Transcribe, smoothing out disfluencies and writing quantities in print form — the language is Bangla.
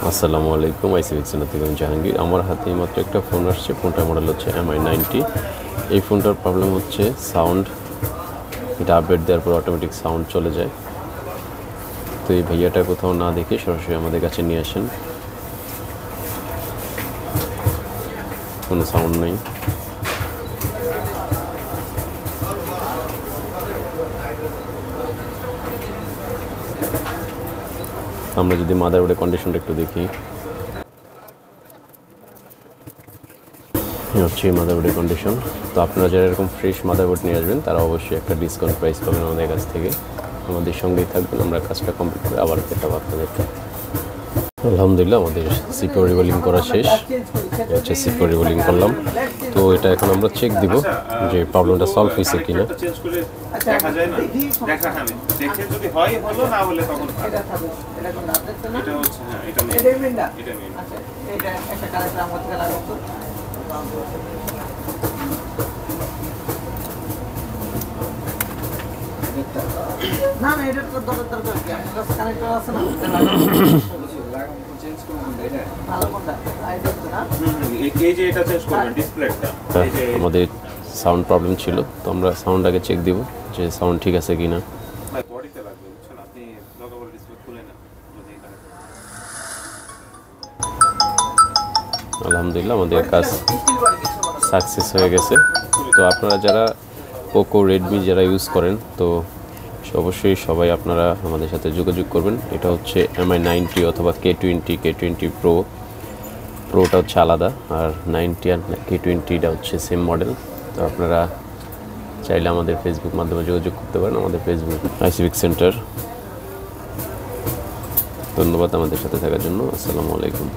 আসসালামু আলাইকুম, আইসিভিক সেন্টার থেকে আমি জাহাঙ্গীর। আমার হাতে মাত্র একটা ফোন আসছে। ফোনটার মডেল হচ্ছে MI90। এই ফোনটার প্রবলেম হচ্ছে সাউন্ড। এটা আপডেট দেওয়ার পর অটোমেটিক সাউন্ড চলে যায়। তো এই ভাইয়াটা কোথাও না দেখে সরাসরি আমাদের কাছে নিয়ে আসেন। কোনো সাউন্ড নেই। আমরা যদি মাদারবোর্ডের কন্ডিশনটা একটু দেখি, হচ্ছে মাদারবোর্ডের কন্ডিশন। তো আপনারা যারা এরকম ফ্রেশ মাদারবোর্ড নিয়ে আসবেন তারা অবশ্যই একটা ডিসকাউন্ট প্রাইস পাবেন আমাদের কাছ থেকে। আমাদের সঙ্গেই থাকবেন, আমরা কাজটা কমপ্লিট করে আবার দেখাবো আপনাদেরকে। আলহামদুলিল্লাহ আমাদের সিকিউর রিবোলিং করা শেষ। হচ্ছে সিকিউর রিবোলিং করলাম। তো এটা এখন আমরা চেক দিব যে প্রবলেমটা সলভ হয়েছে কিনা। না না এটা তো দরকার কি আমার কাছে কানেক্টর আছে না চেঞ্জ করব এটা ভালো কোনটা আইডিয়া না এই যে এটা চেঞ্জ করবেন ডিসপ্লেটা আমাদের সাউন্ড প্রবলেম ছিল, তো আমরা সাউন্ড আগে চেক দিব যে সাউন্ড ঠিক আছে কিনা। বডিতে লাগবে বুঝছেন, আপনি লগের ডিসপ্লে খুলে না আলহামদুলিল্লাহ আমাদের কাজ সাকসেস হয়ে গেছে। তো আপনারা যারা পোকো, রেডমি যারা ইউজ করেন, তো অবশ্যই সবাই আপনারা আমাদের সাথে যোগাযোগ করবেন। এটা হচ্ছে MI90 অথবা K20 প্রোটা হচ্ছে আলাদা, আর 90 আর K20টা হচ্ছে সেম মডেল। তো আপনারা চাইলে আমাদের ফেসবুক মাধ্যমে যোগাযোগ করতে পারেন। আমাদের ফেসবুক আইসিভিক সেন্টার। ধন্যবাদ আমাদের সাথে থাকার জন্য। আসসালামু আলাইকুম।